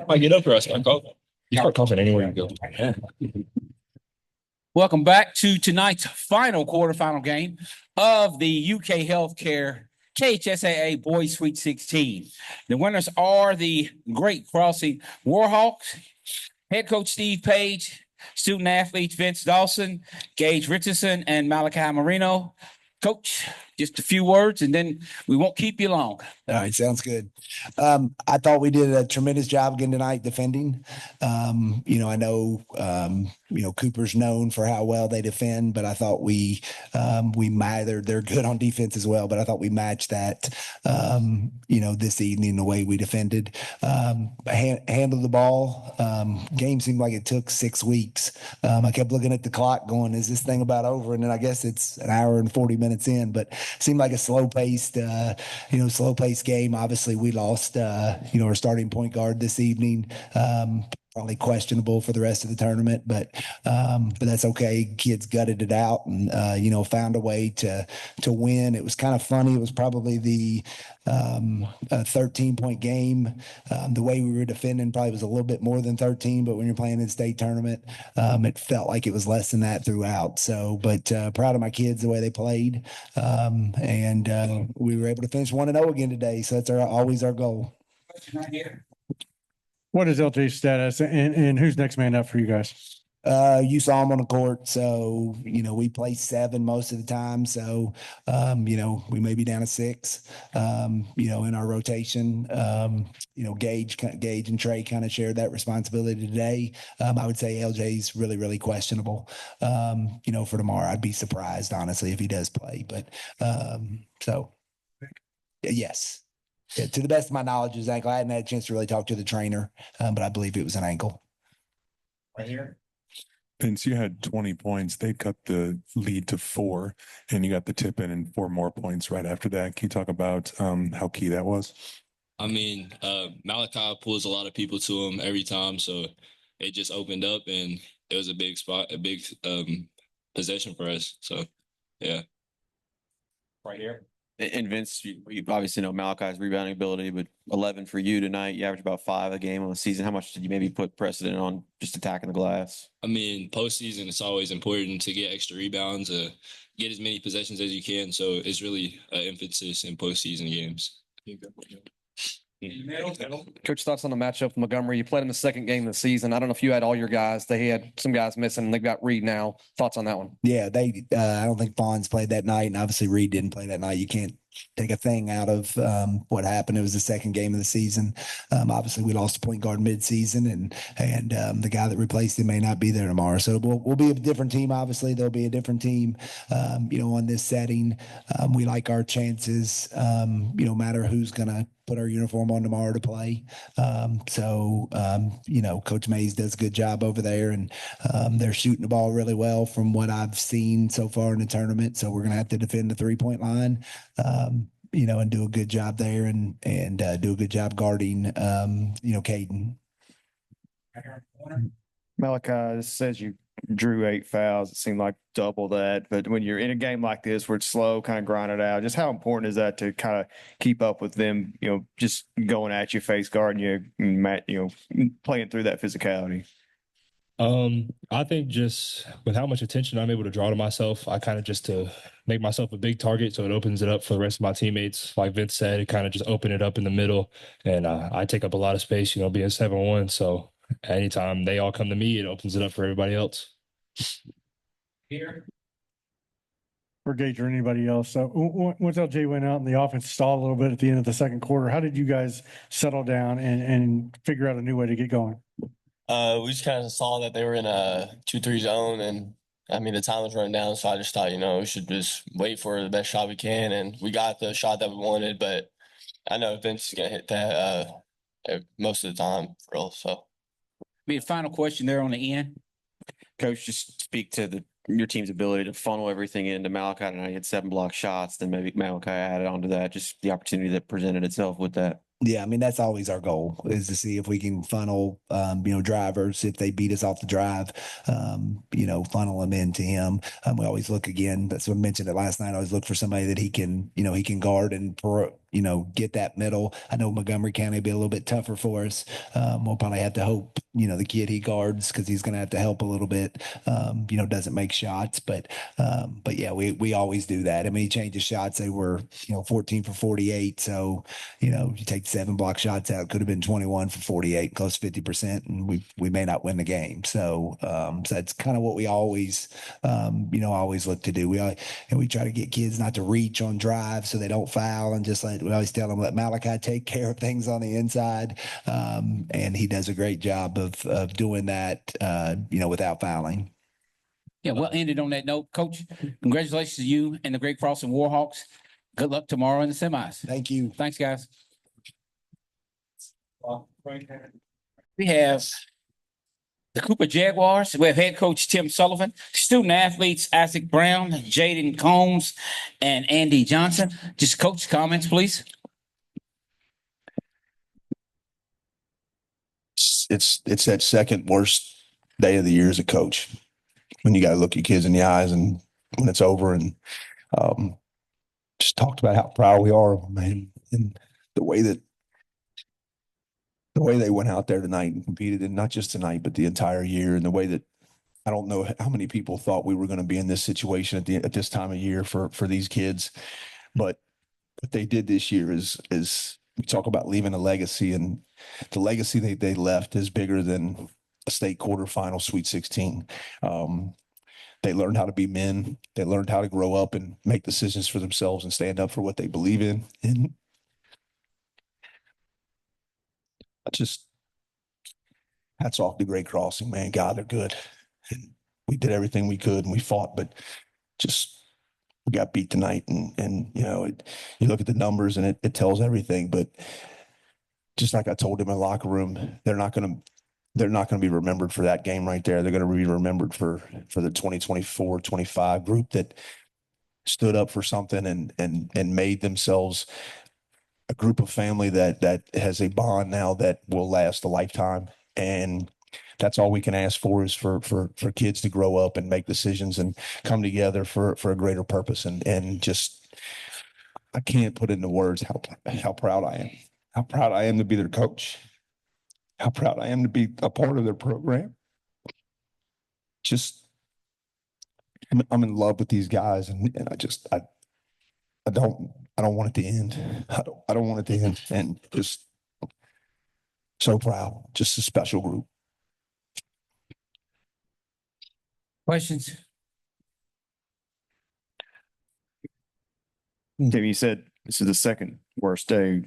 I get up for us. You start coughing anywhere you go. Welcome back to tonight's final quarterfinal game of the UK HealthCare KHSAA Boys Sweet 16. The winners are the Great Crossing Warhawks, head coach Steve Page, student athletes Vince Dawson, Gage Richardson, and Malachi Marino. Coach, just a few words, and then we won't keep you long. All right, sounds good. I thought we did a tremendous job again tonight defending. I know Cooper's known for how well they defend, but I thought they're good on defense as well. But I thought we matched that, this evening the way we defended, handled the ball. Game seemed like it took 6 weeks. I kept looking at the clock, going, "Is this thing about over?" And then I guess it's an hour and 40 minutes in, but seemed like a slow-paced game. Obviously, we lost, our starting point guard this evening. Probably questionable for the rest of the tournament, but that's okay. Kids gutted it out and found a way to win. It was kind of funny. It was probably the 13-point game. The way we were defending probably was a little bit more than 13, but when you're playing in state tournament, it felt like it was less than that throughout. So, but proud of my kids the way they played, and we were able to finish 1-0 again today. So that's always our goal. What is LJ's status and who's next man up for you guys? You saw him on the court. So, we play 7 most of the time. So, we may be down to 6, in our rotation. Gage and Trey kind of shared that responsibility today. I would say LJ's really, really questionable, for tomorrow. I'd be surprised, honestly, if he does play. But yes. Yeah, to the best of my knowledge, it was ankle. I hadn't had a chance to really talk to the trainer, but I believe it was an ankle. Right here. Vince, you had 20 points. They cut the lead to 4, and you got the tip in and 4 more points right after that. Can you talk about how key that was? I mean, Malachi pulls a lot of people to him every time, so it just opened up, and it was a big spot, a big possession for us. So, yeah. Right here. And Vince, you obviously know Malachi's rebounding ability, but 11 for you tonight. You average about 5 a game on the season. How much did you maybe put precedent on just attacking the glass? I mean, postseason, it's always important to get extra rebounds, get as many possessions as you can. So it's really an emphasis in postseason games. Coach, thoughts on the matchup with Montgomery? You played in the second game of the season. I don't know if you had all your guys. They had some guys missing. They've got Reed now. Thoughts on that one? Yeah, I don't think Fonz played that night, and obviously Reed didn't play that night. You can't take a thing out of what happened. It was the second game of the season. Obviously, we lost a point guard midseason, and the guy that replaced him may not be there tomorrow. So we'll be a different team. Obviously, there'll be a different team, on this setting. We like our chances, no matter who's going to put our uniform on tomorrow to play. Coach Mays does a good job over there, and they're shooting the ball really well from what I've seen so far in the tournament. So we're going to have to defend the 3-point line, and do a good job there and do a good job guarding, Caden. Malachi, this says you drew 8 fouls. It seemed like double that. But when you're in a game like this where it's slow, kind of grind it out, just how important is that to kind of keep up with them, just going at you, face guarding you, playing through that physicality? I think just with how much attention I'm able to draw to myself, I kind of just to make myself a big target so it opens it up for the rest of my teammates. Like Vince said, it kind of just open it up in the middle, and I take up a lot of space, being 7-1. So anytime they all come to me, it opens it up for everybody else. Here. For Gage or anybody else. So once LJ went out and the offense stalled a little bit at the end of the second quarter, how did you guys settle down and figure out a new way to get going? We just kind of saw that they were in a 2-3 zone, and I mean the time was running down, so I just thought, we should just wait for the best shot we can, and we got the shot that we wanted. But I know Vince is gonna hit that most of the time, for real. So, Be a final question there on the end. Coach, just speak to your team's ability to funnel everything into Malachi. And I had 7 block shots, then maybe Malachi added on to that, just the opportunity that presented itself with that. Yeah, I mean, that's always our goal, is to see if we can funnel, drivers, if they beat us off the drive, funnel them into him. We always look again. That's what I mentioned it last night. I always look for somebody that he can guard and get that middle. I know Montgomery County will be a little bit tougher for us. We'll probably have to hope, the kid he guards, because he's going to have to help a little bit, doesn't make shots. But yeah, we always do that. I mean, he changed the shots. They were, 14 for 48. So, you take 7 block shots out, could have been 21 for 48, close to 50%, and we may not win the game. So, so that's kind of what we always, always look to do. We try to get kids not to reach on drive so they don't foul, and just we always tell them, let Malachi take care of things on the inside. And he does a great job of doing that, without fouling. Yeah, well ended on that note. Coach, congratulations to you and the Great Crossing Warhawks. Good luck tomorrow in the semis. Thank you. Thanks, guys. We have the Cooper Jaguars. We have head coach Tim Sullivan, student athletes Isaac Brown, Jaden Combs, and Andy Johnson. Just coach comments, please. It's that second worst day of the year as a coach, when you got to look your kids in the eyes and when it's over, and just talked about how proud we are of them, man, and the way they went out there tonight and competed, and not just tonight, but the entire year, and the way that I don't know how many people thought we were going to be in this situation at this time of year for these kids, but what they did this year is we talk about leaving a legacy, and the legacy they left is bigger than a state quarterfinal Sweet 16. They learned how to be men. They learned how to grow up and make decisions for themselves and stand up for what they believe in. And hats off to Great Crossing, man. God, they're good. And we did everything we could, and we fought, but we got beat tonight. And you look at the numbers and it tells everything. But just like I told him in the locker room, they're not going to be remembered for that game right there. They're going to be remembered for the 2024-25 group that stood up for something and made themselves a group of family that has a bond now that will last a lifetime. And that's all we can ask for, is for kids to grow up and make decisions and come together for a greater purpose. And just, I can't put into words how proud I am. How proud I am to be their coach. How proud I am to be a part of their program. Just, I'm in love with these guys, and I don't want it to end. I don't want it to end, and just so proud. Just a special group. Questions? Tim, you said this is the second worst day.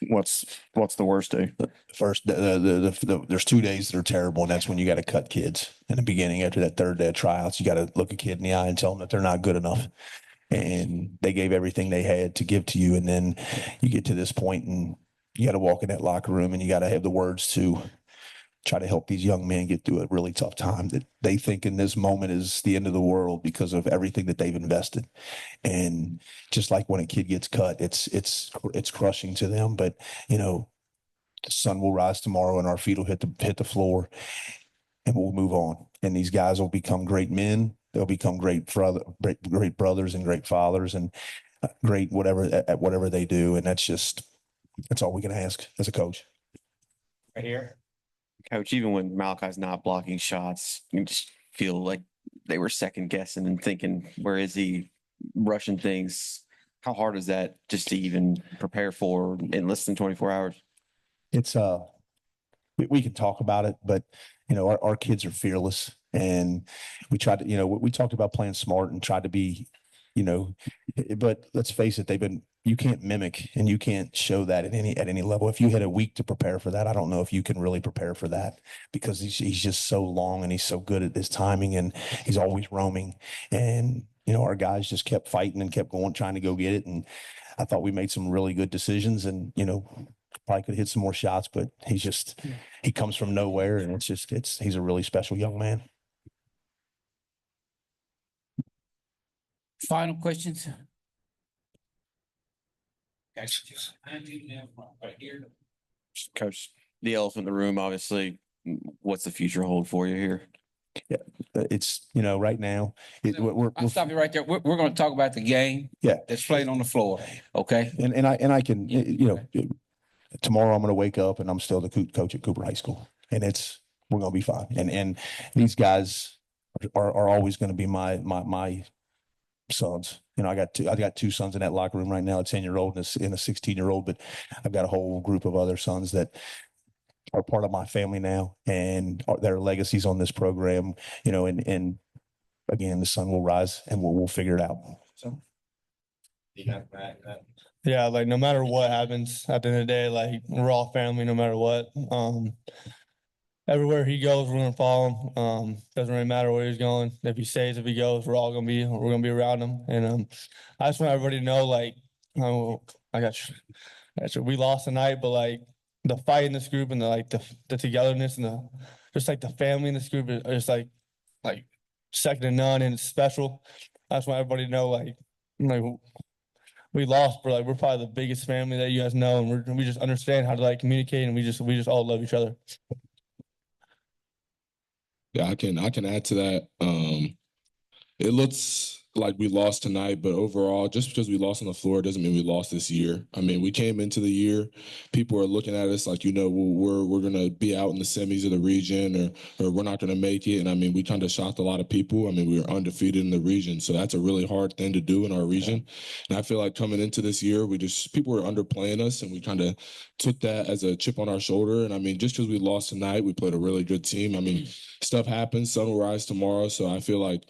What's the worst day? First, there's 2 days that are terrible, and that's when you got to cut kids in the beginning. After that third day of tryouts, you got to look a kid in the eye and tell them that they're not good enough. And they gave everything they had to give to you, and then you get to this point, and you got to walk in that locker room, and you got to have the words to try to help these young men get through a really tough time that they think in this moment is the end of the world because of everything that they've invested. And just like when a kid gets cut, it's crushing to them. But the sun will rise tomorrow, and our feet will hit the floor, and we'll move on. And these guys will become great men. They'll become great brothers and great fathers, and great whatever they do. And that's all we can ask as a coach. Right here. Coach, even when Malachi's not blocking shots, you just feel like they were second guessing and thinking, where is he, rushing things? How hard is that just to even prepare for in less than 24 hours? It's we can talk about it, but our kids are fearless, and we tried to, we talked about playing smart and tried to be, but let's face it, you can't mimic and you can't show that at any level. If you had a week to prepare for that, I don't know if you can really prepare for that, because he's just so long and he's so good at his timing, and he's always roaming. And our guys just kept fighting and kept going, trying to go get it. And I thought we made some really good decisions, and probably could hit some more shots, but he comes from nowhere, and he's a really special young man. Final questions? Coach, the elephant in the room, obviously, what's the future hold for you here? It's, right now, I'll stop you right there. We're going to talk about the game. Yeah. That's played on the floor. Okay. and I can, tomorrow I'm going to wake up and I'm still the coach at Cooper High School, and we're going to be fine. And these guys are always going to be my sons. I got two sons in that locker room right now, a 10-year-old and a 16-year-old, but I've got a whole group of other sons that are part of my family now, and their legacies on this program, and again, the sun will rise and we'll figure it out. So. Yeah, like no matter what happens at the end of the day, like we're all family no matter what. Everywhere he goes, we're gonna follow him. Doesn't really matter where he's going. If he stays, if he goes, we're gonna be around him. And I just want everybody to know, like, I got you. We lost tonight, but like the fight in this group and the togetherness and just like the family in this group is just like second to none, and it's special. I just want everybody to know, like we lost, but like we're probably the biggest family that you guys know, and we just understand how to like communicate, and we just all love each other. Yeah, I can add to that. It looks like we lost tonight, but overall, just because we lost on the floor doesn't mean we lost this year. I mean, we came into the year, people are looking at us like, we're gonna be out in the semis of the region, or we're not gonna make it. And I mean, we kind of shocked a lot of people. I mean, we were undefeated in the region, so that's a really hard thing to do in our region. And I feel like coming into this year, people were underplaying us, and we kind of took that as a chip on our shoulder. And I mean, just because we lost tonight, we played a really good team. I mean, stuff happens, sun will rise tomorrow. So I feel like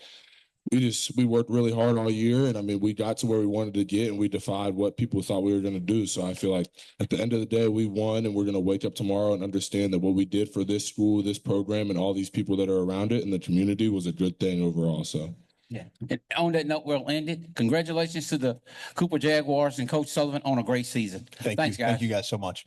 we worked really hard all year, and I mean, we got to where we wanted to get, and we defied what people thought we were going to do. So I feel like at the end of the day, we won, and we're going to wake up tomorrow and understand that what we did for this school, this program, and all these people that are around it and the community was a good thing overall. So. Yeah. And on that note, we'll end it. Congratulations to the Cooper Jaguars and Coach Sullivan on a great season. Thanks, guys. Thank you guys so much.